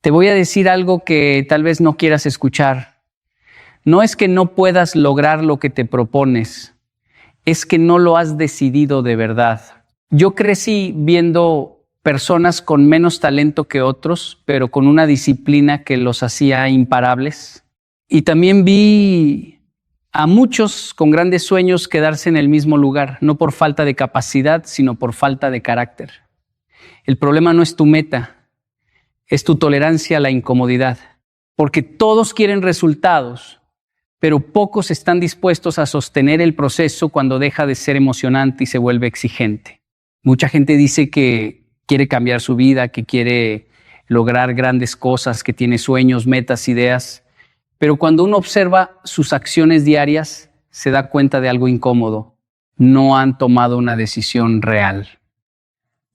Te voy a decir algo que tal vez no quieras escuchar. No es que no puedas lograr lo que te propones, es que no lo has decidido de verdad. Yo crecí viendo personas con menos talento que otros, pero con una disciplina que los hacía imparables. Y también vi a muchos con grandes sueños quedarse en el mismo lugar, no por falta de capacidad, sino por falta de carácter. El problema no es tu meta, es tu tolerancia a la incomodidad, porque todos quieren resultados, pero pocos están dispuestos a sostener el proceso cuando deja de ser emocionante y se vuelve exigente. Mucha gente dice que quiere cambiar su vida, que quiere lograr grandes cosas, que tiene sueños, metas, ideas, pero cuando uno observa sus acciones diarias, se da cuenta de algo incómodo. No han tomado una decisión real.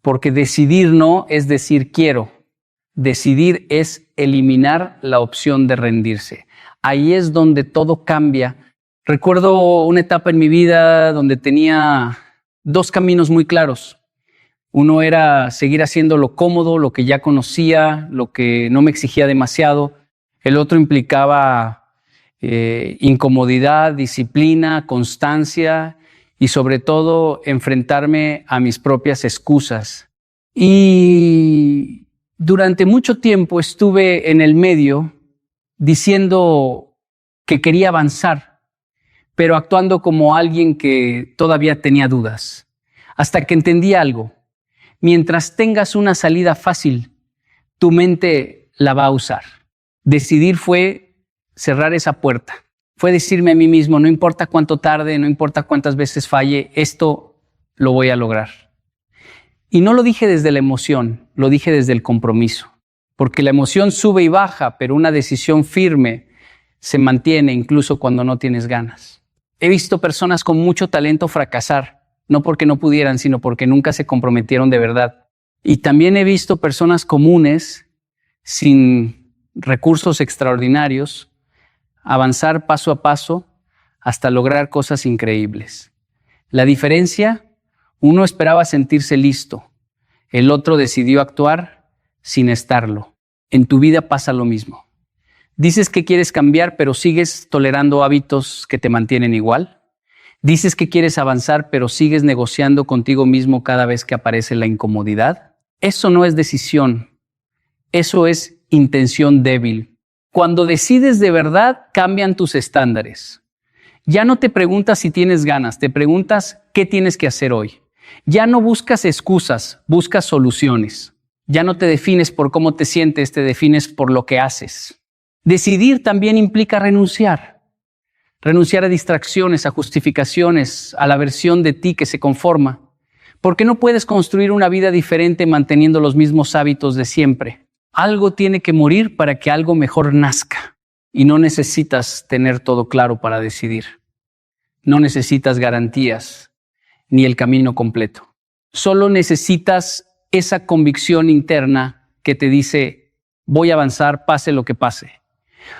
Porque decidir no es decir quiero. Decidir es eliminar la opción de rendirse. Ahí es donde todo cambia. Recuerdo una etapa en mi vida donde tenía dos caminos muy claros. Uno era seguir haciendo lo cómodo, lo que ya conocía, lo que no me exigía demasiado. El otro implicaba incomodidad, disciplina, constancia y sobre todo enfrentarme a mis propias excusas. Y durante mucho tiempo estuve en el medio diciendo que quería avanzar, pero actuando como alguien que todavía tenía dudas. Hasta que entendí algo. Mientras tengas una salida fácil, tu mente la va a usar. Decidir fue cerrar esa puerta. Fue decirme a mí mismo, no importa cuánto tarde, no importa cuántas veces falle, esto lo voy a lograr. Y no lo dije desde la emoción, lo dije desde el compromiso. Porque la emoción sube y baja, pero una decisión firme se mantiene incluso cuando no tienes ganas. He visto personas con mucho talento fracasar, no porque no pudieran, sino porque nunca se comprometieron de verdad. Y también he visto personas comunes, sin recursos extraordinarios, avanzar paso a paso hasta lograr cosas increíbles. La diferencia, uno esperaba sentirse listo, el otro decidió actuar sin estarlo. En tu vida pasa lo mismo. Dices que quieres cambiar, pero sigues tolerando hábitos que te mantienen igual. Dices que quieres avanzar, pero sigues negociando contigo mismo cada vez que aparece la incomodidad. Eso no es decisión, eso es intención débil. Cuando decides de verdad, cambian tus estándares. Ya no te preguntas si tienes ganas, te preguntas qué tienes que hacer hoy. Ya no buscas excusas, buscas soluciones. Ya no te defines por cómo te sientes, te defines por lo que haces. Decidir también implica renunciar. Renunciar a distracciones, a justificaciones, a la versión de ti que se conforma. Porque no puedes construir una vida diferente manteniendo los mismos hábitos de siempre. Algo tiene que morir para que algo mejor nazca. Y no necesitas tener todo claro para decidir. No necesitas garantías ni el camino completo. Solo necesitas esa convicción interna que te dice, voy a avanzar, pase lo que pase.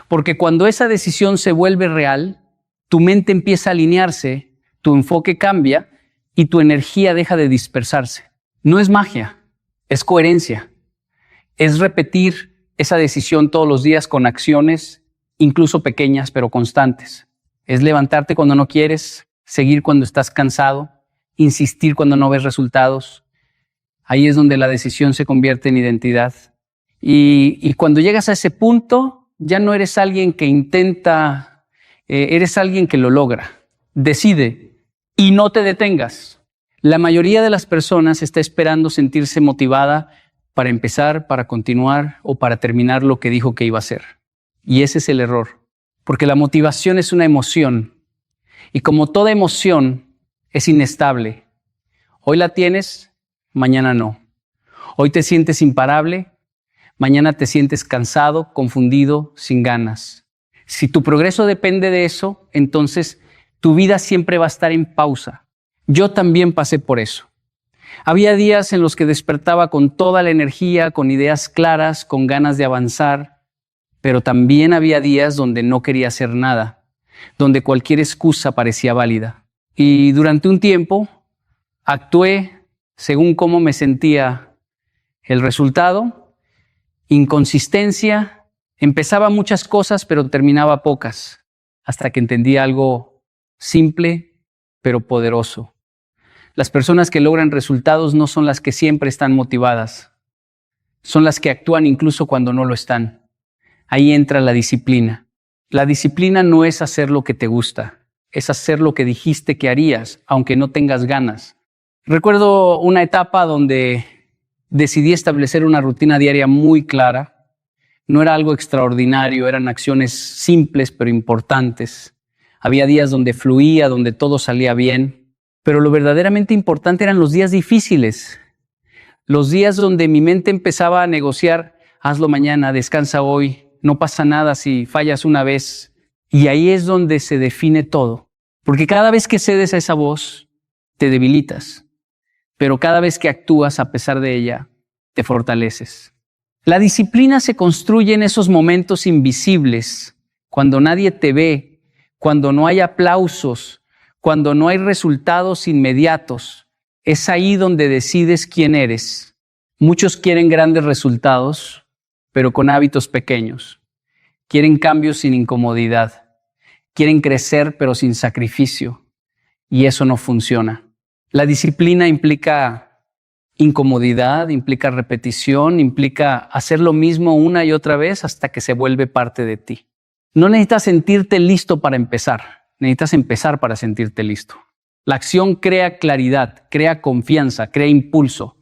Porque cuando esa decisión se vuelve real, tu mente empieza a alinearse, tu enfoque cambia y tu energía deja de dispersarse. No es magia, es coherencia. Es repetir esa decisión todos los días con acciones, incluso pequeñas pero constantes. Es levantarte cuando no quieres, seguir cuando estás cansado, insistir cuando no ves resultados. Ahí es donde la decisión se convierte en identidad. Y cuando llegas a ese punto, ya no eres alguien que intenta, eres alguien que lo logra. Decide y no te detengas. La mayoría de las personas está esperando sentirse motivada para empezar, para continuar o para terminar lo que dijo que iba a hacer. Y ese es el error, porque la motivación es una emoción. Y como toda emoción es inestable, hoy la tienes, mañana no. Hoy te sientes imparable, mañana te sientes cansado, confundido, sin ganas. Si tu progreso depende de eso, entonces tu vida siempre va a estar en pausa. Yo también pasé por eso. Había días en los que despertaba con toda la energía, con ideas claras, con ganas de avanzar, pero también había días donde no quería hacer nada, donde cualquier excusa parecía válida. Y durante un tiempo actué según cómo me sentía. El resultado, inconsistencia, empezaba muchas cosas pero terminaba pocas, hasta que entendí algo simple pero poderoso. Las personas que logran resultados no son las que siempre están motivadas, son las que actúan incluso cuando no lo están. Ahí entra la disciplina. La disciplina no es hacer lo que te gusta, es hacer lo que dijiste que harías, aunque no tengas ganas. Recuerdo una etapa donde decidí establecer una rutina diaria muy clara. No era algo extraordinario, eran acciones simples pero importantes. Había días donde fluía, donde todo salía bien, pero lo verdaderamente importante eran los días difíciles. Los días donde mi mente empezaba a negociar, hazlo mañana, descansa hoy, no pasa nada si fallas una vez. Y ahí es donde se define todo. Porque cada vez que cedes a esa voz, te debilitas. Pero cada vez que actúas a pesar de ella, te fortaleces. La disciplina se construye en esos momentos invisibles, cuando nadie te ve, cuando no hay aplausos, cuando no hay resultados inmediatos. Es ahí donde decides quién eres. Muchos quieren grandes resultados, pero con hábitos pequeños. Quieren cambios sin incomodidad. Quieren crecer, pero sin sacrificio. Y eso no funciona. La disciplina implica incomodidad, implica repetición, implica hacer lo mismo una y otra vez hasta que se vuelve parte de ti. No necesitas sentirte listo para empezar. Necesitas empezar para sentirte listo. La acción crea claridad, crea confianza, crea impulso.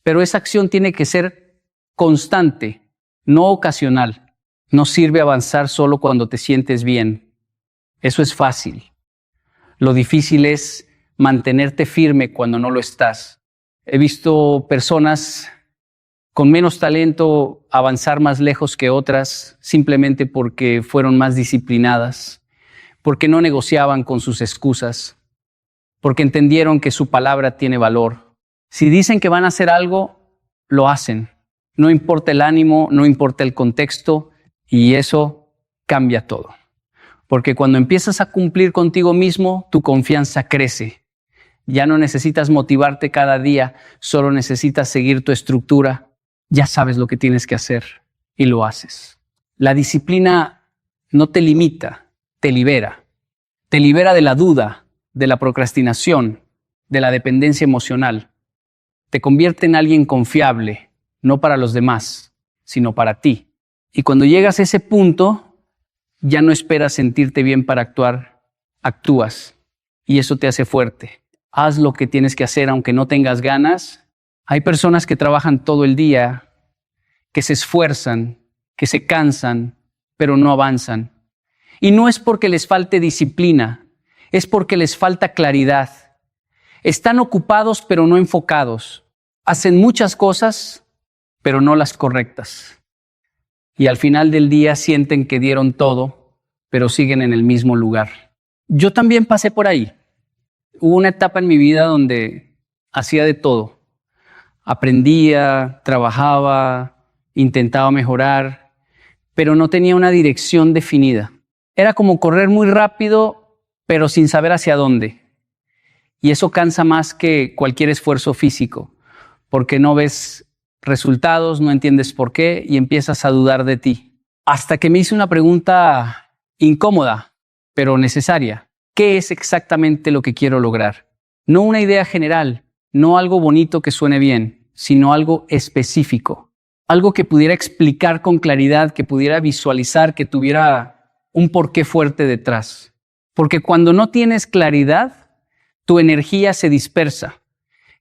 Pero esa acción tiene que ser constante, no ocasional. No sirve avanzar solo cuando te sientes bien. Eso es fácil. Lo difícil es mantenerte firme cuando no lo estás. He visto personas con menos talento avanzar más lejos que otras simplemente porque fueron más disciplinadas, porque no negociaban con sus excusas, porque entendieron que su palabra tiene valor. Si dicen que van a hacer algo, lo hacen. No importa el ánimo, no importa el contexto, y eso cambia todo. Porque cuando empiezas a cumplir contigo mismo, tu confianza crece. Ya no necesitas motivarte cada día, solo necesitas seguir tu estructura. Ya sabes lo que tienes que hacer y lo haces. La disciplina no te limita, te libera. Te libera de la duda, de la procrastinación, de la dependencia emocional. Te convierte en alguien confiable, no para los demás, sino para ti. Y cuando llegas a ese punto, ya no esperas sentirte bien para actuar, actúas. Y eso te hace fuerte. Haz lo que tienes que hacer aunque no tengas ganas. Hay personas que trabajan todo el día, que se esfuerzan, que se cansan, pero no avanzan. Y no es porque les falte disciplina, es porque les falta claridad. Están ocupados pero no enfocados. Hacen muchas cosas, pero no las correctas. Y al final del día sienten que dieron todo, pero siguen en el mismo lugar. Yo también pasé por ahí. Hubo una etapa en mi vida donde hacía de todo. Aprendía, trabajaba, intentaba mejorar, pero no tenía una dirección definida. Era como correr muy rápido, pero sin saber hacia dónde. Y eso cansa más que cualquier esfuerzo físico, porque no ves resultados, no entiendes por qué y empiezas a dudar de ti. Hasta que me hice una pregunta incómoda, pero necesaria. ¿Qué es exactamente lo que quiero lograr? No una idea general, no algo bonito que suene bien, sino algo específico. Algo que pudiera explicar con claridad, que pudiera visualizar, que tuviera un porqué fuerte detrás. Porque cuando no tienes claridad, tu energía se dispersa.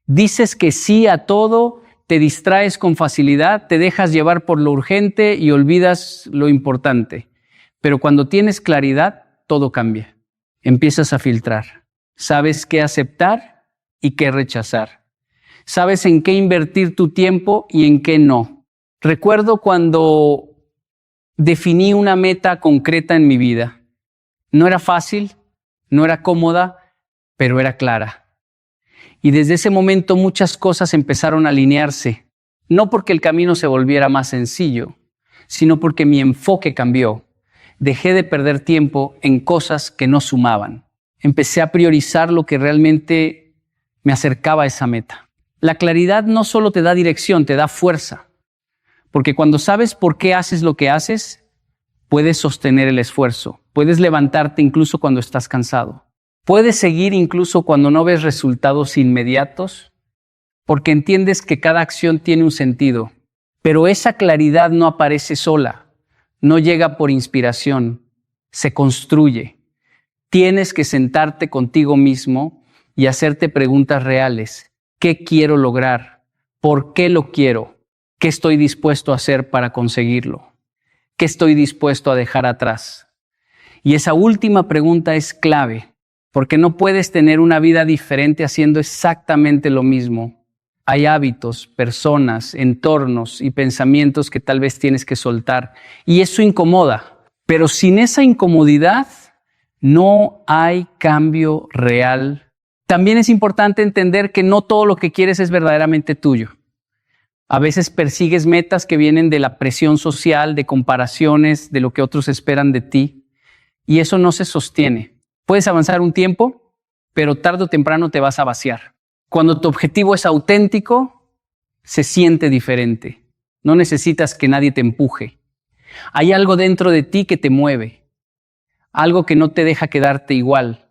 Dices que sí a todo, te distraes con facilidad, te dejas llevar por lo urgente y olvidas lo importante. Pero cuando tienes claridad, todo cambia. Empiezas a filtrar. Sabes qué aceptar y qué rechazar. Sabes en qué invertir tu tiempo y en qué no. Recuerdo cuando definí una meta concreta en mi vida. No era fácil, no era cómoda, pero era clara. Y desde ese momento muchas cosas empezaron a alinearse. No porque el camino se volviera más sencillo, sino porque mi enfoque cambió. Dejé de perder tiempo en cosas que no sumaban. Empecé a priorizar lo que realmente me acercaba a esa meta. La claridad no solo te da dirección, te da fuerza. Porque cuando sabes por qué haces lo que haces, puedes sostener el esfuerzo, puedes levantarte incluso cuando estás cansado, puedes seguir incluso cuando no ves resultados inmediatos, porque entiendes que cada acción tiene un sentido. Pero esa claridad no aparece sola, no llega por inspiración, se construye. Tienes que sentarte contigo mismo y hacerte preguntas reales. ¿Qué quiero lograr? ¿Por qué lo quiero? ¿Qué estoy dispuesto a hacer para conseguirlo? ¿Qué estoy dispuesto a dejar atrás? Y esa última pregunta es clave, porque no puedes tener una vida diferente haciendo exactamente lo mismo. Hay hábitos, personas, entornos y pensamientos que tal vez tienes que soltar. Y eso incomoda. Pero sin esa incomodidad, no hay cambio real. También es importante entender que no todo lo que quieres es verdaderamente tuyo. A veces persigues metas que vienen de la presión social, de comparaciones, de lo que otros esperan de ti. Y eso no se sostiene. Puedes avanzar un tiempo, pero tarde o temprano te vas a vaciar. Cuando tu objetivo es auténtico, se siente diferente. No necesitas que nadie te empuje. Hay algo dentro de ti que te mueve, algo que no te deja quedarte igual.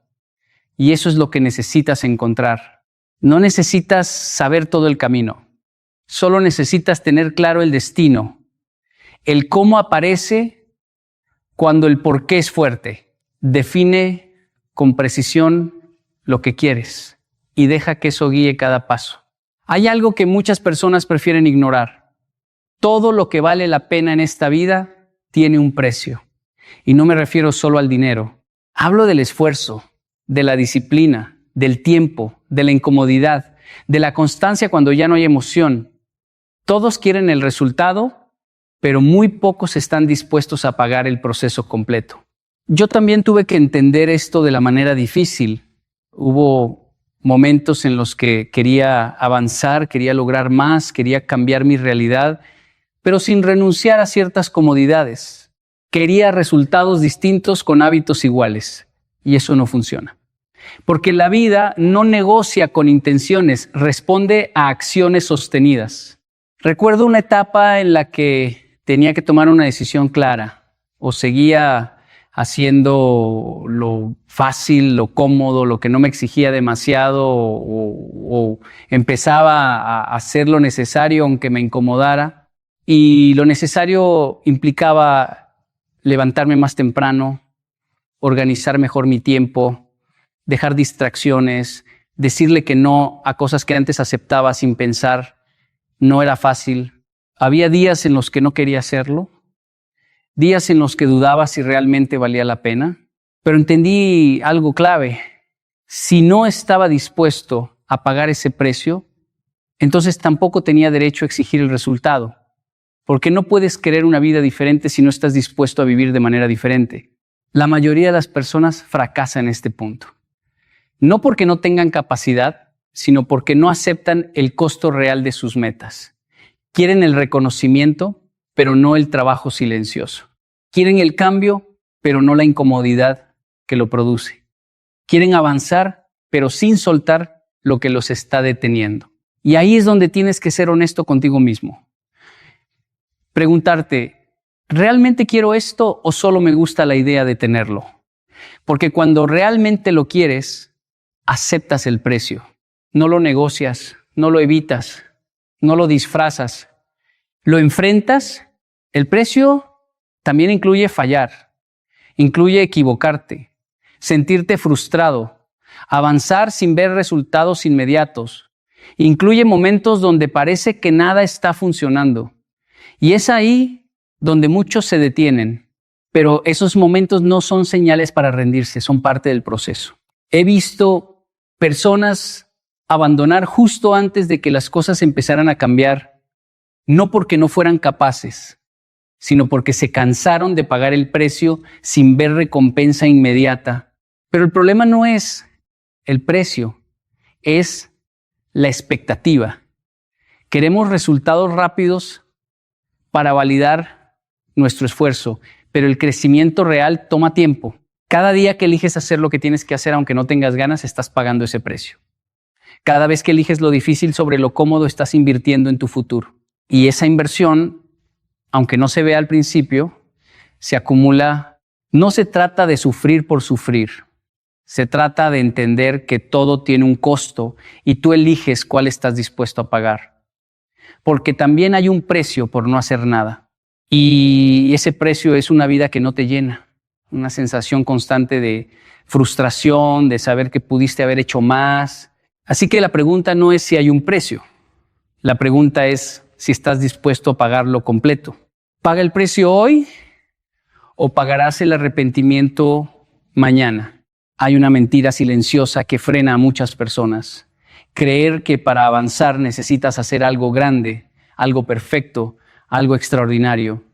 Y eso es lo que necesitas encontrar. No necesitas saber todo el camino. Solo necesitas tener claro el destino. El cómo aparece cuando el por qué es fuerte. Define con precisión lo que quieres y deja que eso guíe cada paso. Hay algo que muchas personas prefieren ignorar. Todo lo que vale la pena en esta vida tiene un precio. Y no me refiero solo al dinero. Hablo del esfuerzo, de la disciplina, del tiempo, de la incomodidad, de la constancia cuando ya no hay emoción. Todos quieren el resultado, pero muy pocos están dispuestos a pagar el proceso completo. Yo también tuve que entender esto de la manera difícil. Hubo momentos en los que quería avanzar, quería lograr más, quería cambiar mi realidad, pero sin renunciar a ciertas comodidades. Quería resultados distintos con hábitos iguales, y eso no funciona. Porque la vida no negocia con intenciones, responde a acciones sostenidas. Recuerdo una etapa en la que tenía que tomar una decisión clara, o seguía haciendo lo fácil, lo cómodo, lo que no me exigía demasiado, o empezaba a hacer lo necesario aunque me incomodara. Y lo necesario implicaba levantarme más temprano, organizar mejor mi tiempo, dejar distracciones, decirle que no a cosas que antes aceptaba sin pensar. No era fácil. Había días en los que no quería hacerlo. Días en los que dudaba si realmente valía la pena, pero entendí algo clave. Si no estaba dispuesto a pagar ese precio, entonces tampoco tenía derecho a exigir el resultado, porque no puedes querer una vida diferente si no estás dispuesto a vivir de manera diferente. La mayoría de las personas fracasan en este punto. No porque no tengan capacidad, sino porque no aceptan el costo real de sus metas. Quieren el reconocimiento, pero no el trabajo silencioso. Quieren el cambio, pero no la incomodidad que lo produce. Quieren avanzar, pero sin soltar lo que los está deteniendo. Y ahí es donde tienes que ser honesto contigo mismo. Preguntarte, ¿realmente quiero esto o solo me gusta la idea de tenerlo? Porque cuando realmente lo quieres, aceptas el precio. No lo negocias, no lo evitas, no lo disfrazas. Lo enfrentas. El precio también incluye fallar, incluye equivocarte, sentirte frustrado, avanzar sin ver resultados inmediatos. Incluye momentos donde parece que nada está funcionando. Y es ahí donde muchos se detienen. Pero esos momentos no son señales para rendirse, son parte del proceso. He visto personas abandonar justo antes de que las cosas empezaran a cambiar, no porque no fueran capaces, sino porque se cansaron de pagar el precio sin ver recompensa inmediata. Pero el problema no es el precio, es la expectativa. Queremos resultados rápidos para validar nuestro esfuerzo, pero el crecimiento real toma tiempo. Cada día que eliges hacer lo que tienes que hacer, aunque no tengas ganas, estás pagando ese precio. Cada vez que eliges lo difícil sobre lo cómodo, estás invirtiendo en tu futuro. Y esa inversión aunque no se vea al principio, se acumula. No se trata de sufrir por sufrir. Se trata de entender que todo tiene un costo y tú eliges cuál estás dispuesto a pagar. Porque también hay un precio por no hacer nada. Y ese precio es una vida que no te llena. Una sensación constante de frustración, de saber que pudiste haber hecho más. Así que la pregunta no es si hay un precio. La pregunta es si estás dispuesto a pagarlo completo. ¿Paga el precio hoy o pagarás el arrepentimiento mañana? Hay una mentira silenciosa que frena a muchas personas. Creer que para avanzar necesitas hacer algo grande, algo perfecto, algo extraordinario.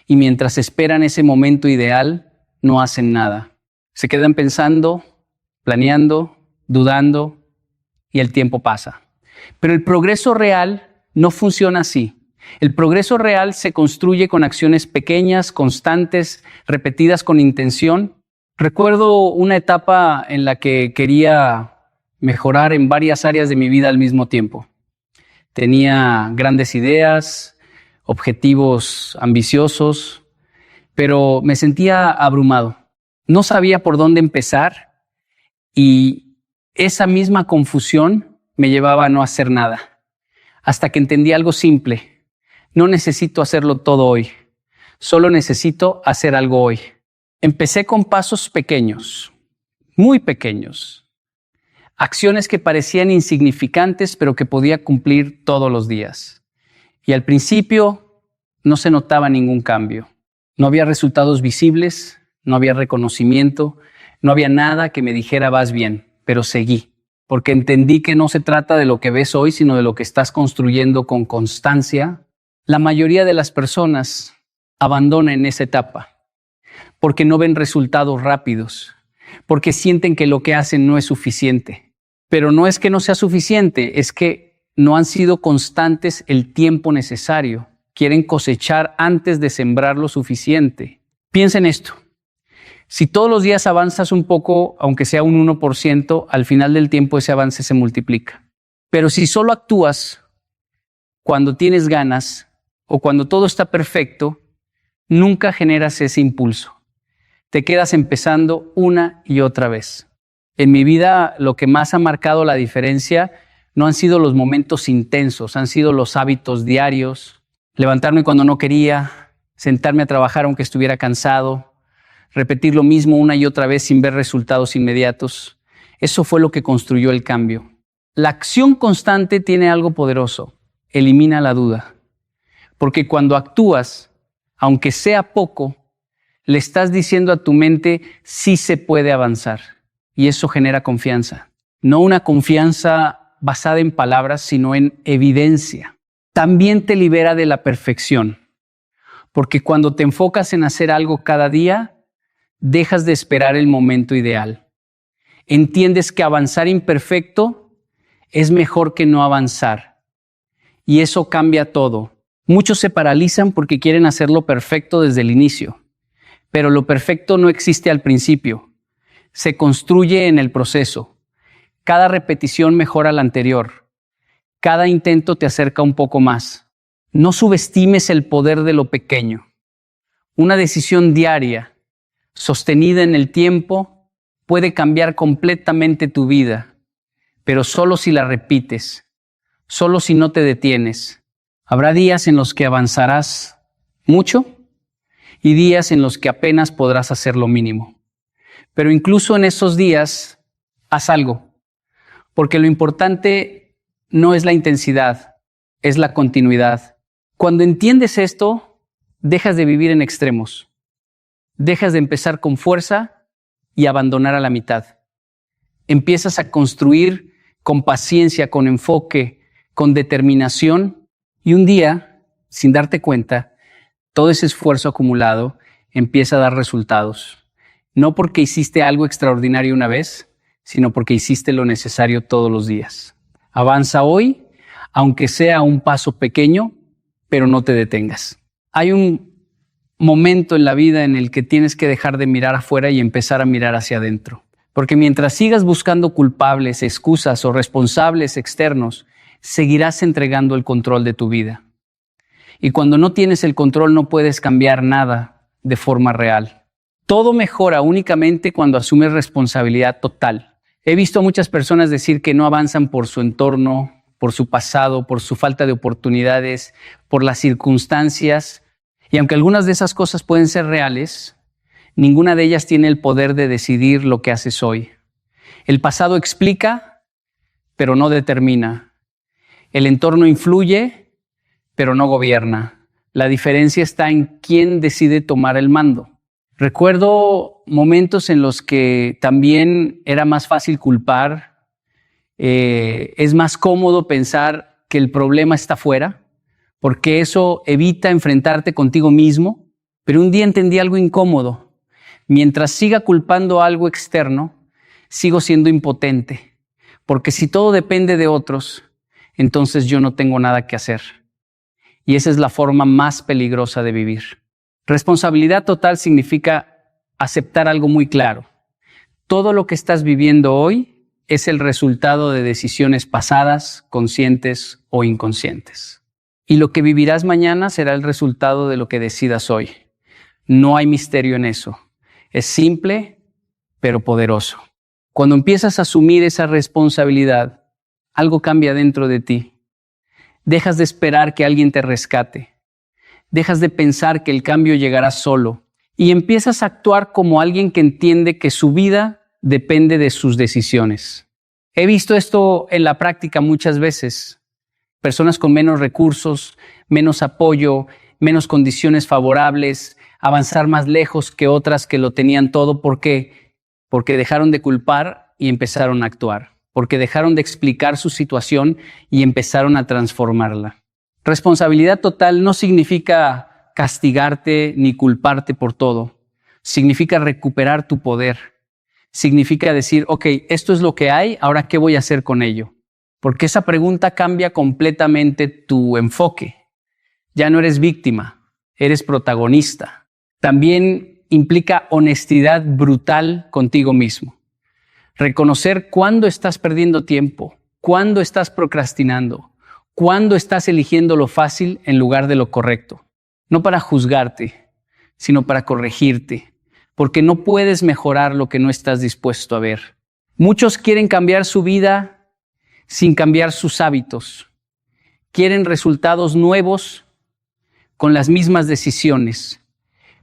Y mientras esperan ese momento ideal, no hacen nada. Se quedan pensando, planeando, dudando y el tiempo pasa. Pero el progreso real no funciona así. El progreso real se construye con acciones pequeñas, constantes, repetidas con intención. Recuerdo una etapa en la que quería mejorar en varias áreas de mi vida al mismo tiempo. Tenía grandes ideas, objetivos ambiciosos, pero me sentía abrumado. No sabía por dónde empezar y esa misma confusión me llevaba a no hacer nada. Hasta que entendí algo simple. No necesito hacerlo todo hoy. Solo necesito hacer algo hoy. Empecé con pasos pequeños, muy pequeños. Acciones que parecían insignificantes, pero que podía cumplir todos los días. Y al principio no se notaba ningún cambio. No había resultados visibles, no había reconocimiento, no había nada que me dijera vas bien, pero seguí. Porque entendí que no se trata de lo que ves hoy, sino de lo que estás construyendo con constancia. La mayoría de las personas abandonan esa etapa porque no ven resultados rápidos, porque sienten que lo que hacen no es suficiente. Pero no es que no sea suficiente, es que no han sido constantes el tiempo necesario. Quieren cosechar antes de sembrar lo suficiente. Piensa en esto. Si todos los días avanzas un poco, aunque sea un 1%, al final del tiempo ese avance se multiplica. Pero si solo actúas cuando tienes ganas o cuando todo está perfecto, nunca generas ese impulso. Te quedas empezando una y otra vez. En mi vida, lo que más ha marcado la diferencia no han sido los momentos intensos, han sido los hábitos diarios. Levantarme cuando no quería, sentarme a trabajar aunque estuviera cansado, repetir lo mismo una y otra vez sin ver resultados inmediatos. Eso fue lo que construyó el cambio. La acción constante tiene algo poderoso. Elimina la duda. Porque cuando actúas, aunque sea poco, le estás diciendo a tu mente sí se puede avanzar. Y eso genera confianza. No una confianza basada en palabras, sino en evidencia. También te libera de la perfección. Porque cuando te enfocas en hacer algo cada día, dejas de esperar el momento ideal. Entiendes que avanzar imperfecto es mejor que no avanzar. Y eso cambia todo. Muchos se paralizan porque quieren hacerlo perfecto desde el inicio. Pero lo perfecto no existe al principio. Se construye en el proceso. Cada repetición mejora la anterior. Cada intento te acerca un poco más. No subestimes el poder de lo pequeño. Una decisión diaria, sostenida en el tiempo, puede cambiar completamente tu vida, pero solo si la repites, solo si no te detienes. Habrá días en los que avanzarás mucho y días en los que apenas podrás hacer lo mínimo. Pero incluso en esos días, haz algo, porque lo importante no es la intensidad, es la continuidad. Cuando entiendes esto, dejas de vivir en extremos. Dejas de empezar con fuerza y abandonar a la mitad. Empiezas a construir con paciencia, con enfoque, con determinación y un día, sin darte cuenta, todo ese esfuerzo acumulado empieza a dar resultados. No porque hiciste algo extraordinario una vez, sino porque hiciste lo necesario todos los días. Avanza hoy, aunque sea un paso pequeño, pero no te detengas. Hay un momento en la vida en el que tienes que dejar de mirar afuera y empezar a mirar hacia adentro. Porque mientras sigas buscando culpables, excusas o responsables externos, seguirás entregando el control de tu vida. Y cuando no tienes el control no puedes cambiar nada de forma real. Todo mejora únicamente cuando asumes responsabilidad total. He visto a muchas personas decir que no avanzan por su entorno, por su pasado, por su falta de oportunidades, por las circunstancias. Y aunque algunas de esas cosas pueden ser reales, ninguna de ellas tiene el poder de decidir lo que haces hoy. El pasado explica, pero no determina. El entorno influye, pero no gobierna. La diferencia está en quién decide tomar el mando. Recuerdo momentos en los que también era más fácil culpar. Es más cómodo pensar que el problema está fuera, porque eso evita enfrentarte contigo mismo. Pero un día entendí algo incómodo. Mientras siga culpando algo externo, sigo siendo impotente. Porque si todo depende de otros, entonces yo no tengo nada que hacer. Y esa es la forma más peligrosa de vivir. Responsabilidad total significa aceptar algo muy claro. Todo lo que estás viviendo hoy es el resultado de decisiones pasadas, conscientes o inconscientes. Y lo que vivirás mañana será el resultado de lo que decidas hoy. No hay misterio en eso. Es simple, pero poderoso. Cuando empiezas a asumir esa responsabilidad, algo cambia dentro de ti. Dejas de esperar que alguien te rescate. Dejas de pensar que el cambio llegará solo y empiezas a actuar como alguien que entiende que su vida depende de sus decisiones. He visto esto en la práctica muchas veces. Personas con menos recursos, menos apoyo, menos condiciones favorables, avanzar más lejos que otras que lo tenían todo. ¿Por qué? Porque dejaron de culpar y empezaron a actuar. Porque dejaron de explicar su situación y empezaron a transformarla. Responsabilidad total no significa castigarte ni culparte por todo. Significa recuperar tu poder. Significa decir, ok, esto es lo que hay, ahora ¿qué voy a hacer con ello? Porque esa pregunta cambia completamente tu enfoque. Ya no eres víctima, eres protagonista. También implica honestidad brutal contigo mismo. Reconocer cuándo estás perdiendo tiempo, cuándo estás procrastinando, cuándo estás eligiendo lo fácil en lugar de lo correcto. No para juzgarte, sino para corregirte, porque no puedes mejorar lo que no estás dispuesto a ver. Muchos quieren cambiar su vida sin cambiar sus hábitos. Quieren resultados nuevos con las mismas decisiones,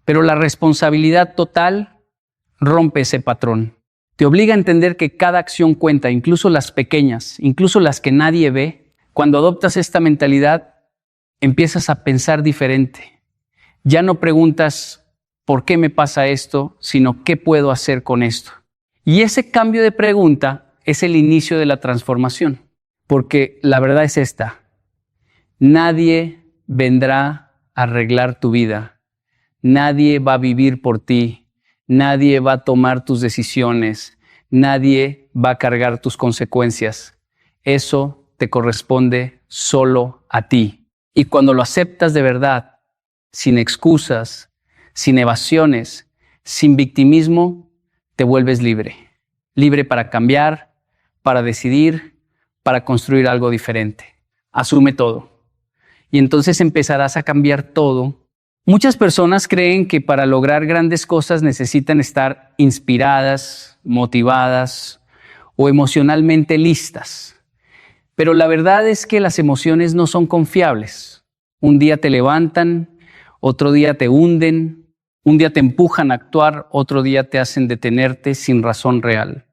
pero la responsabilidad total rompe ese patrón. Te obliga a entender que cada acción cuenta, incluso las pequeñas, incluso las que nadie ve. Cuando adoptas esta mentalidad, empiezas a pensar diferente. Ya no preguntas ¿por qué me pasa esto?, sino ¿qué puedo hacer con esto? Y ese cambio de pregunta es el inicio de la transformación. Porque la verdad es esta: nadie vendrá a arreglar tu vida. Nadie va a vivir por ti. Nadie va a tomar tus decisiones. Nadie va a cargar tus consecuencias. Eso te corresponde solo a ti. Y cuando lo aceptas de verdad, sin excusas, sin evasiones, sin victimismo, te vuelves libre. Libre para cambiar, para decidir, para construir algo diferente. Asume todo. Y entonces empezarás a cambiar todo. Muchas personas creen que para lograr grandes cosas necesitan estar inspiradas, motivadas o emocionalmente listas. Pero la verdad es que las emociones no son confiables. Un día te levantan, otro día te hunden, un día te empujan a actuar, otro día te hacen detenerte sin razón real.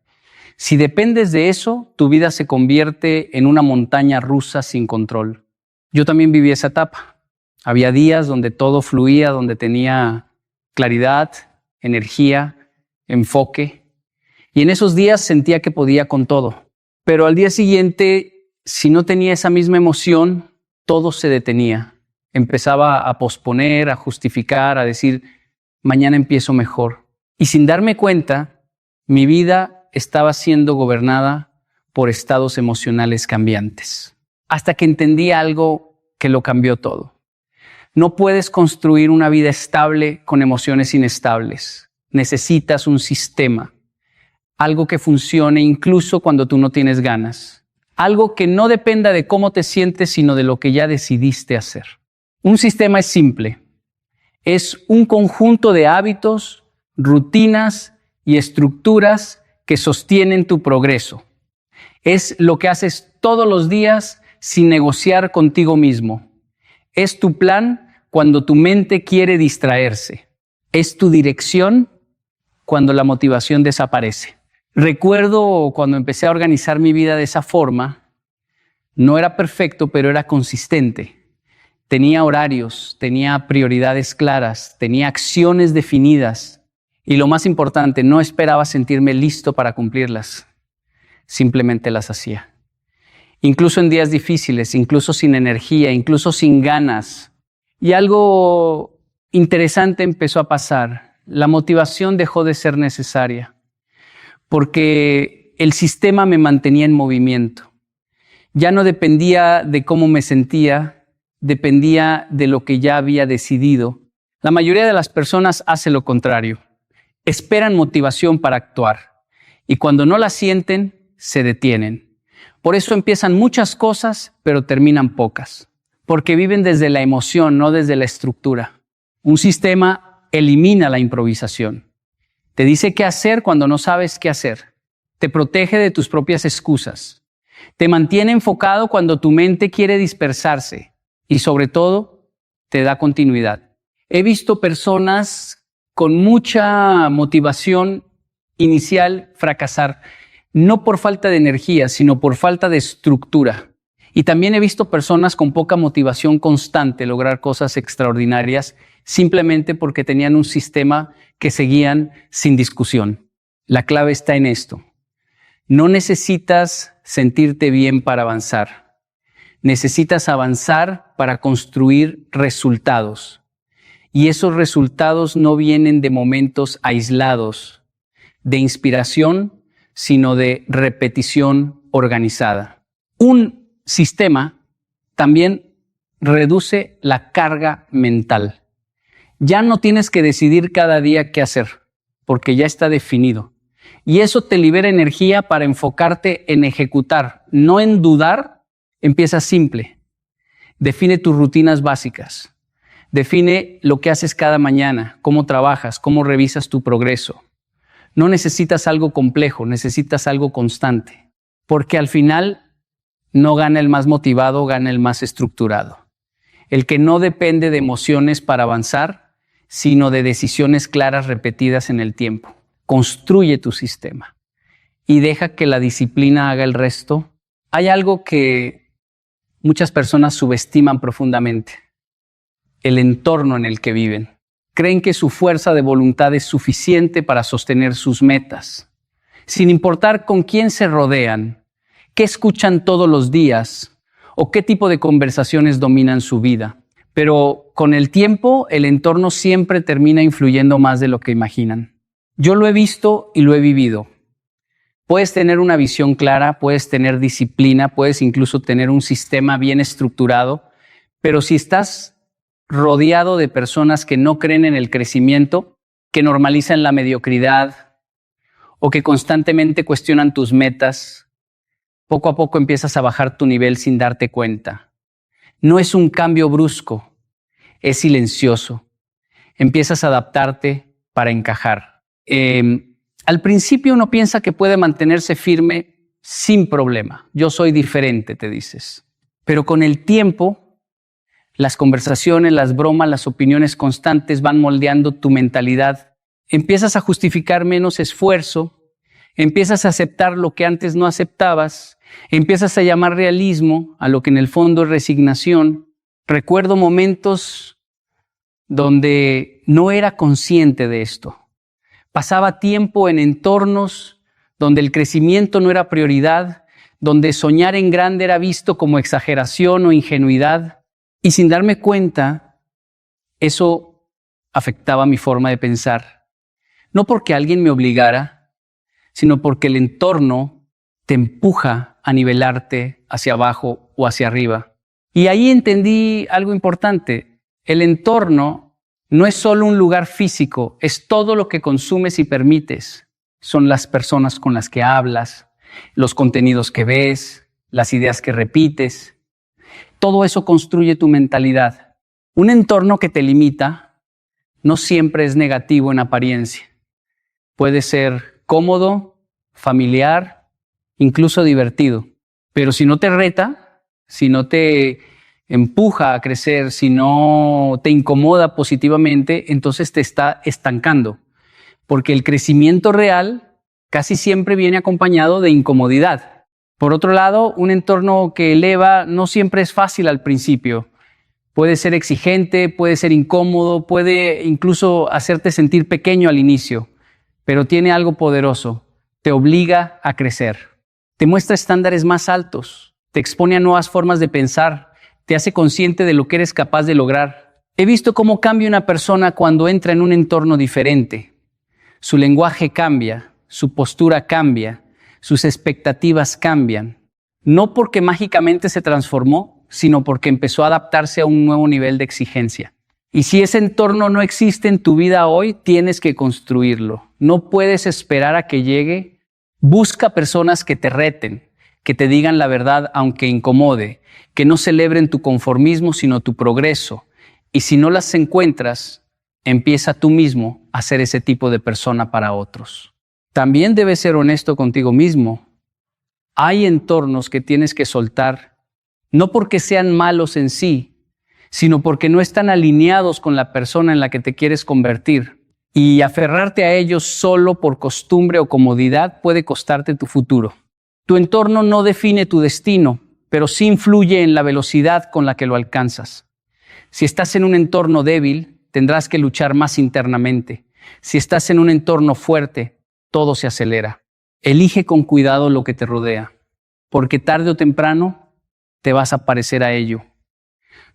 Si dependes de eso, tu vida se convierte en una montaña rusa sin control. Yo también viví esa etapa. Había días donde todo fluía, donde tenía claridad, energía, enfoque. Y en esos días sentía que podía con todo. Pero al día siguiente, si no tenía esa misma emoción, todo se detenía. Empezaba a posponer, a justificar, a decir, mañana empiezo mejor. Y sin darme cuenta, mi vida estaba siendo gobernada por estados emocionales cambiantes. Hasta que entendí algo que lo cambió todo. No puedes construir una vida estable con emociones inestables. Necesitas un sistema, algo que funcione incluso cuando tú no tienes ganas. Algo que no dependa de cómo te sientes, sino de lo que ya decidiste hacer. Un sistema es simple. Es un conjunto de hábitos, rutinas y estructuras que sostienen tu progreso. Es lo que haces todos los días sin negociar contigo mismo. Es tu plan cuando tu mente quiere distraerse. Es tu dirección cuando la motivación desaparece. Recuerdo cuando empecé a organizar mi vida de esa forma, no era perfecto, pero era consistente. Tenía horarios, tenía prioridades claras, tenía acciones definidas y lo más importante, no esperaba sentirme listo para cumplirlas. Simplemente las hacía. Incluso en días difíciles, incluso sin energía, incluso sin ganas. Y algo interesante empezó a pasar. La motivación dejó de ser necesaria porque el sistema me mantenía en movimiento. Ya no dependía de cómo me sentía, dependía de lo que ya había decidido. La mayoría de las personas hace lo contrario. Esperan motivación para actuar y cuando no la sienten, se detienen. Por eso empiezan muchas cosas, pero terminan pocas. Porque viven desde la emoción, no desde la estructura. Un sistema elimina la improvisación. Te dice qué hacer cuando no sabes qué hacer. Te protege de tus propias excusas. Te mantiene enfocado cuando tu mente quiere dispersarse. Y sobre todo, te da continuidad. He visto personas con mucha motivación inicial fracasar, no por falta de energía, sino por falta de estructura. Y también he visto personas con poca motivación constante lograr cosas extraordinarias simplemente porque tenían un sistema que seguían sin discusión. La clave está en esto. No necesitas sentirte bien para avanzar. Necesitas avanzar para construir resultados. Y esos resultados no vienen de momentos aislados, de inspiración, sino de repetición organizada. Un sistema también reduce la carga mental. Ya no tienes que decidir cada día qué hacer, porque ya está definido. Y eso te libera energía para enfocarte en ejecutar, no en dudar. Empieza simple. Define tus rutinas básicas. Define lo que haces cada mañana, cómo trabajas, cómo revisas tu progreso. No necesitas algo complejo, necesitas algo constante. Porque al final no gana el más motivado, gana el más estructurado. El que no depende de emociones para avanzar, sino de decisiones claras repetidas en el tiempo. Construye tu sistema y deja que la disciplina haga el resto. Hay algo que muchas personas subestiman profundamente: el entorno en el que viven. Creen que su fuerza de voluntad es suficiente para sostener sus metas, sin importar con quién se rodean, qué escuchan todos los días o qué tipo de conversaciones dominan su vida. Pero con el tiempo, el entorno siempre termina influyendo más de lo que imaginan. Yo lo he visto y lo he vivido. Puedes tener una visión clara, puedes tener disciplina, puedes incluso tener un sistema bien estructurado, pero si estás rodeado de personas que no creen en el crecimiento, que normalizan la mediocridad o que constantemente cuestionan tus metas, poco a poco empiezas a bajar tu nivel sin darte cuenta. No es un cambio brusco, es silencioso. Empiezas a adaptarte para encajar. Al principio uno piensa que puede mantenerse firme sin problema. Yo soy diferente, te dices. Pero con el tiempo, las conversaciones, las bromas, las opiniones constantes van moldeando tu mentalidad. Empiezas a justificar menos esfuerzo, empiezas a aceptar lo que antes no aceptabas, empiezas a llamar realismo a lo que en el fondo es resignación. Recuerdo momentos donde no era consciente de esto. Pasaba tiempo en entornos donde el crecimiento no era prioridad, donde soñar en grande era visto como exageración o ingenuidad. Y sin darme cuenta, eso afectaba mi forma de pensar. No porque alguien me obligara, sino porque el entorno te empuja a nivelarte hacia abajo o hacia arriba. Y ahí entendí algo importante. El entorno no es solo un lugar físico, es todo lo que consumes y permites. Son las personas con las que hablas, los contenidos que ves, las ideas que repites. Todo eso construye tu mentalidad. Un entorno que te limita no siempre es negativo en apariencia. Puede ser cómodo, familiar, incluso divertido. Pero si no te reta, si no te empuja a crecer, si no te incomoda positivamente, entonces te está estancando. Porque el crecimiento real casi siempre viene acompañado de incomodidad. Por otro lado, un entorno que eleva no siempre es fácil al principio. Puede ser exigente, puede ser incómodo, puede incluso hacerte sentir pequeño al inicio, pero tiene algo poderoso. Te obliga a crecer. Te muestra estándares más altos, te expone a nuevas formas de pensar, te hace consciente de lo que eres capaz de lograr. He visto cómo cambia una persona cuando entra en un entorno diferente. Su lenguaje cambia, su postura cambia, sus expectativas cambian. No porque mágicamente se transformó, sino porque empezó a adaptarse a un nuevo nivel de exigencia. Y si ese entorno no existe en tu vida hoy, tienes que construirlo. No puedes esperar a que llegue. Busca personas que te reten, que te digan la verdad aunque incomode, que no celebren tu conformismo sino tu progreso. Y si no las encuentras, empieza tú mismo a ser ese tipo de persona para otros. También debes ser honesto contigo mismo. Hay entornos que tienes que soltar, no porque sean malos en sí, sino porque no están alineados con la persona en la que te quieres convertir. Y aferrarte a ellos solo por costumbre o comodidad puede costarte tu futuro. Tu entorno no define tu destino, pero sí influye en la velocidad con la que lo alcanzas. Si estás en un entorno débil, tendrás que luchar más internamente. Si estás en un entorno fuerte, todo se acelera. Elige con cuidado lo que te rodea, porque tarde o temprano te vas a parecer a ello.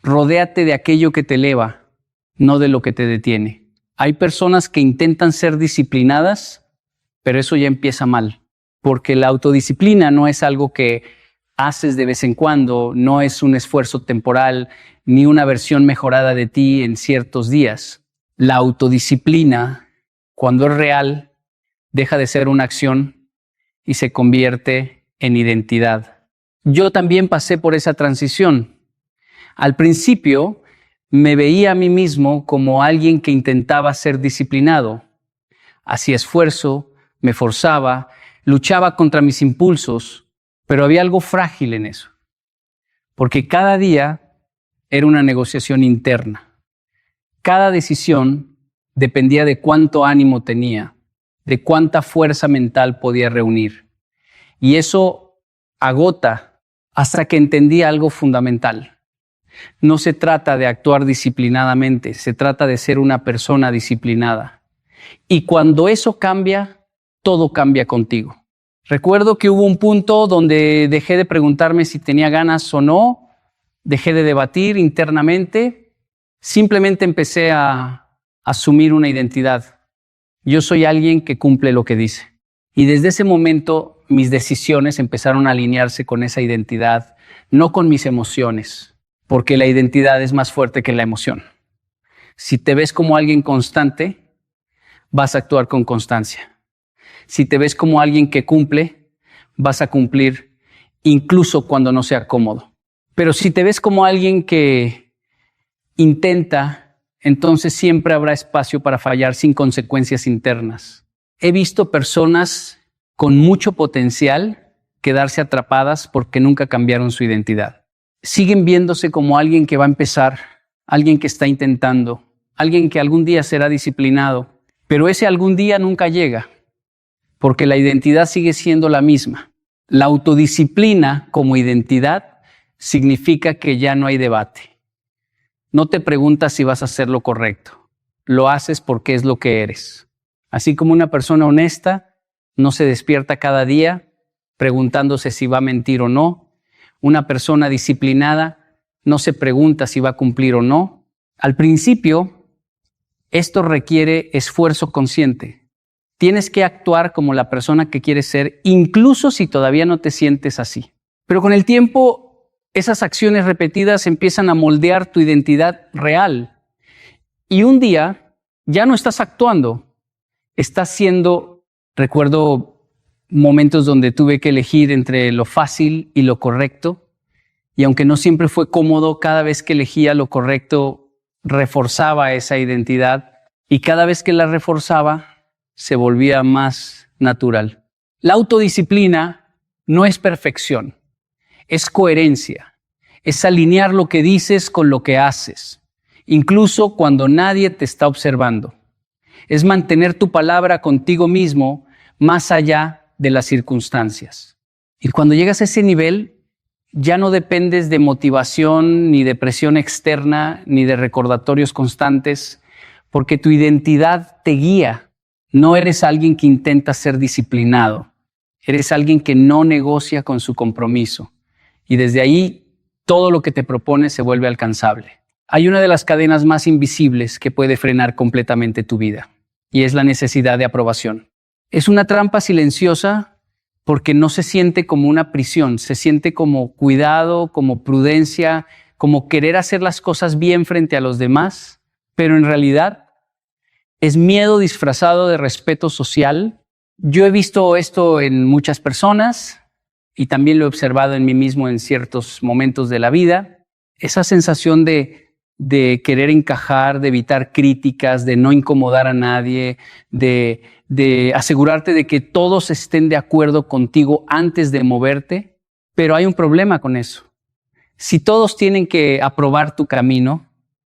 Rodéate de aquello que te eleva, no de lo que te detiene. Hay personas que intentan ser disciplinadas, pero eso ya empieza mal, porque la autodisciplina no es algo que haces de vez en cuando, no es un esfuerzo temporal, ni una versión mejorada de ti en ciertos días. La autodisciplina, cuando es real, deja de ser una acción y se convierte en identidad. Yo también pasé por esa transición. Al principio, me veía a mí mismo como alguien que intentaba ser disciplinado. Hacía esfuerzo, me forzaba, luchaba contra mis impulsos, pero había algo frágil en eso, porque cada día era una negociación interna. Cada decisión dependía de cuánto ánimo tenía, de cuánta fuerza mental podía reunir. Y eso agota hasta que entendí algo fundamental. No se trata de actuar disciplinadamente, se trata de ser una persona disciplinada. Y cuando eso cambia, todo cambia contigo. Recuerdo que hubo un punto donde dejé de preguntarme si tenía ganas o no, dejé de debatir internamente, simplemente empecé a asumir una identidad. Yo soy alguien que cumple lo que dice. Y desde ese momento mis decisiones empezaron a alinearse con esa identidad, no con mis emociones, porque la identidad es más fuerte que la emoción. Si te ves como alguien constante, vas a actuar con constancia. Si te ves como alguien que cumple, vas a cumplir incluso cuando no sea cómodo. Pero si te ves como alguien que intenta, entonces siempre habrá espacio para fallar sin consecuencias internas. He visto personas con mucho potencial quedarse atrapadas porque nunca cambiaron su identidad. Siguen viéndose como alguien que va a empezar, alguien que está intentando, alguien que algún día será disciplinado, pero ese algún día nunca llega, porque la identidad sigue siendo la misma. La autodisciplina como identidad significa que ya no hay debate. No te preguntas si vas a hacer lo correcto, lo haces porque es lo que eres. Así como una persona honesta no se despierta cada día preguntándose si va a mentir o no, una persona disciplinada no se pregunta si va a cumplir o no. Al principio, esto requiere esfuerzo consciente. Tienes que actuar como la persona que quieres ser, incluso si todavía no te sientes así. Pero con el tiempo, esas acciones repetidas empiezan a moldear tu identidad real. Y un día ya no estás actuando, estás siendo. Recuerdo momentos donde tuve que elegir entre lo fácil y lo correcto. Y aunque no siempre fue cómodo, cada vez que elegía lo correcto, reforzaba esa identidad y cada vez que la reforzaba se volvía más natural. La autodisciplina no es perfección, es coherencia, es alinear lo que dices con lo que haces, incluso cuando nadie te está observando. Es mantener tu palabra contigo mismo más allá de las circunstancias. Y cuando llegas a ese nivel, ya no dependes de motivación, ni de presión externa, ni de recordatorios constantes, porque tu identidad te guía. No eres alguien que intenta ser disciplinado, eres alguien que no negocia con su compromiso. Y desde ahí, todo lo que te propones se vuelve alcanzable. Hay una de las cadenas más invisibles que puede frenar completamente tu vida, y es la necesidad de aprobación. Es una trampa silenciosa porque no se siente como una prisión, se siente como cuidado, como prudencia, como querer hacer las cosas bien frente a los demás, pero en realidad es miedo disfrazado de respeto social. Yo he visto esto en muchas personas y también lo he observado en mí mismo en ciertos momentos de la vida. Esa sensación de querer encajar, de evitar críticas, de no incomodar a nadie, de asegurarte de que todos estén de acuerdo contigo antes de moverte. Pero hay un problema con eso. Si todos tienen que aprobar tu camino,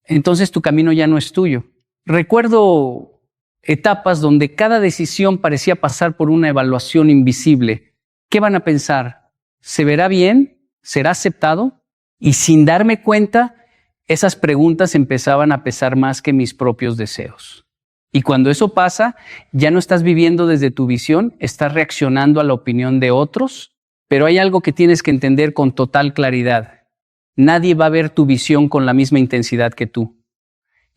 entonces tu camino ya no es tuyo. Recuerdo etapas donde cada decisión parecía pasar por una evaluación invisible. ¿Qué van a pensar? ¿Se verá bien? ¿Será aceptado? Y sin darme cuenta, esas preguntas empezaban a pesar más que mis propios deseos. Y cuando eso pasa, ya no estás viviendo desde tu visión, estás reaccionando a la opinión de otros, pero hay algo que tienes que entender con total claridad. Nadie va a ver tu visión con la misma intensidad que tú.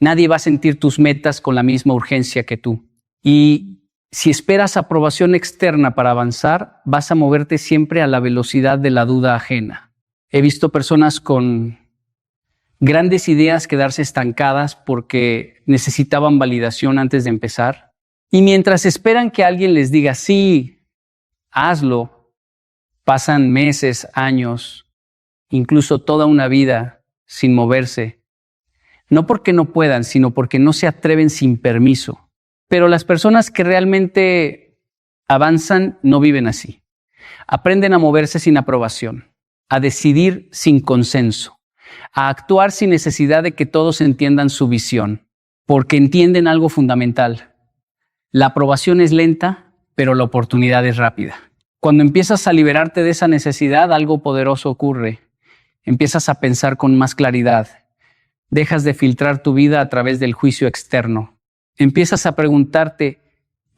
Nadie va a sentir tus metas con la misma urgencia que tú. Y si esperas aprobación externa para avanzar, vas a moverte siempre a la velocidad de la duda ajena. He visto personas con grandes ideas quedarse estancadas porque necesitaban validación antes de empezar. Y mientras esperan que alguien les diga, sí, hazlo, pasan meses, años, incluso toda una vida sin moverse. No porque no puedan, sino porque no se atreven sin permiso. Pero las personas que realmente avanzan no viven así. Aprenden a moverse sin aprobación, a decidir sin consenso, a actuar sin necesidad de que todos entiendan su visión, porque entienden algo fundamental. La aprobación es lenta, pero la oportunidad es rápida. Cuando empiezas a liberarte de esa necesidad, algo poderoso ocurre. Empiezas a pensar con más claridad. Dejas de filtrar tu vida a través del juicio externo. Empiezas a preguntarte,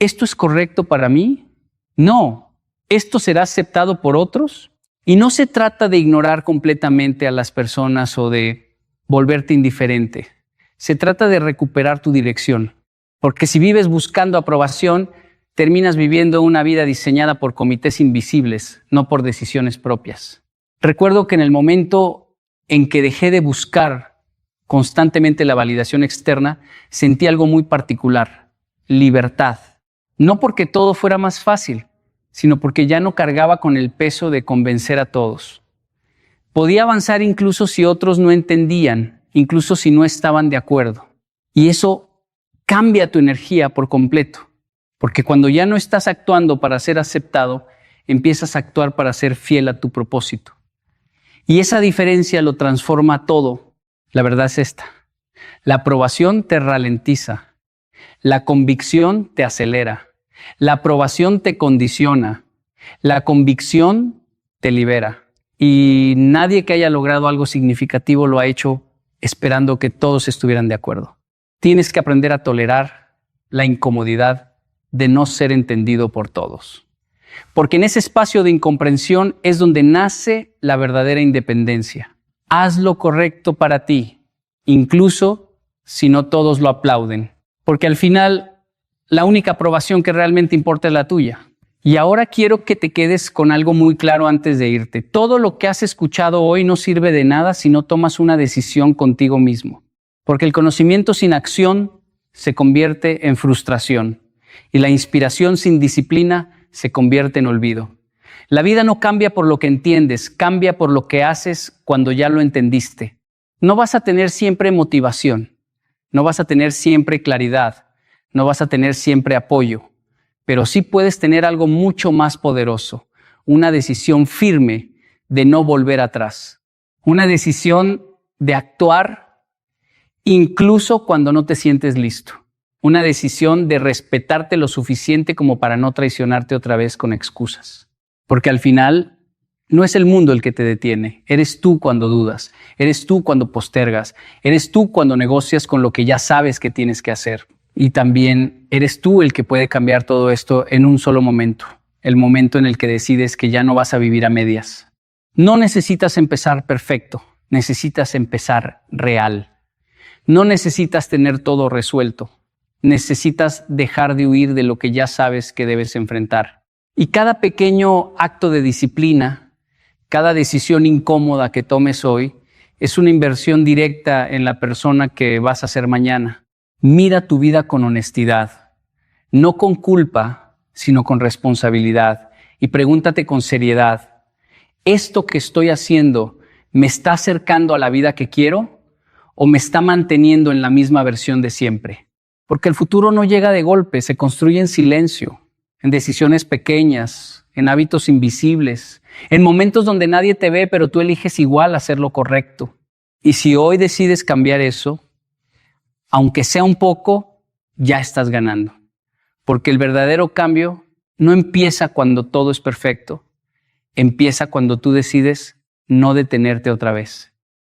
¿esto es correcto para mí? No. ¿Esto será aceptado por otros? Y no se trata de ignorar completamente a las personas o de volverte indiferente. Se trata de recuperar tu dirección. Porque si vives buscando aprobación, terminas viviendo una vida diseñada por comités invisibles, no por decisiones propias. Recuerdo que en el momento en que dejé de buscar constantemente la validación externa, sentí algo muy particular, libertad. No porque todo fuera más fácil, sino porque ya no cargaba con el peso de convencer a todos. Podía avanzar incluso si otros no entendían, incluso si no estaban de acuerdo. Y eso cambia tu energía por completo, porque cuando ya no estás actuando para ser aceptado, empiezas a actuar para ser fiel a tu propósito. Y esa diferencia lo transforma todo. La verdad es esta: la aprobación te ralentiza, la convicción te acelera, la aprobación te condiciona, la convicción te libera. Y nadie que haya logrado algo significativo lo ha hecho esperando que todos estuvieran de acuerdo. Tienes que aprender a tolerar la incomodidad de no ser entendido por todos. Porque en ese espacio de incomprensión es donde nace la verdadera independencia. Haz lo correcto para ti, incluso si no todos lo aplauden. Porque al final, la única aprobación que realmente importa es la tuya. Y ahora quiero que te quedes con algo muy claro antes de irte. Todo lo que has escuchado hoy no sirve de nada si no tomas una decisión contigo mismo. Porque el conocimiento sin acción se convierte en frustración. Y la inspiración sin disciplina se convierte en olvido. La vida no cambia por lo que entiendes, cambia por lo que haces cuando ya lo entendiste. No vas a tener siempre motivación, No vas a tener siempre claridad, no vas a tener siempre apoyo, pero sí puedes tener algo mucho más poderoso, una decisión firme de no volver atrás, una decisión de actuar incluso cuando no te sientes listo, una decisión de respetarte lo suficiente como para no traicionarte otra vez con excusas, porque al final no es el mundo el que te detiene, eres tú cuando dudas, eres tú cuando postergas, eres tú cuando negocias con lo que ya sabes que tienes que hacer. Y también eres tú el que puede cambiar todo esto en un solo momento, el momento en el que decides que ya no vas a vivir a medias. No necesitas empezar perfecto, necesitas empezar real. No necesitas tener todo resuelto, necesitas dejar de huir de lo que ya sabes que debes enfrentar. Y cada pequeño acto de disciplina, cada decisión incómoda que tomes hoy, es una inversión directa en la persona que vas a ser mañana. Mira tu vida con honestidad, no con culpa, sino con responsabilidad. Y pregúntate con seriedad, ¿esto que estoy haciendo me está acercando a la vida que quiero o me está manteniendo en la misma versión de siempre? Porque el futuro no llega de golpe, se construye en silencio, en decisiones pequeñas, en hábitos invisibles, en momentos donde nadie te ve, pero tú eliges igual hacer lo correcto. Y si hoy decides cambiar eso, aunque sea un poco, ya estás ganando. Porque el verdadero cambio no empieza cuando todo es perfecto, empieza cuando tú decides no detenerte otra vez.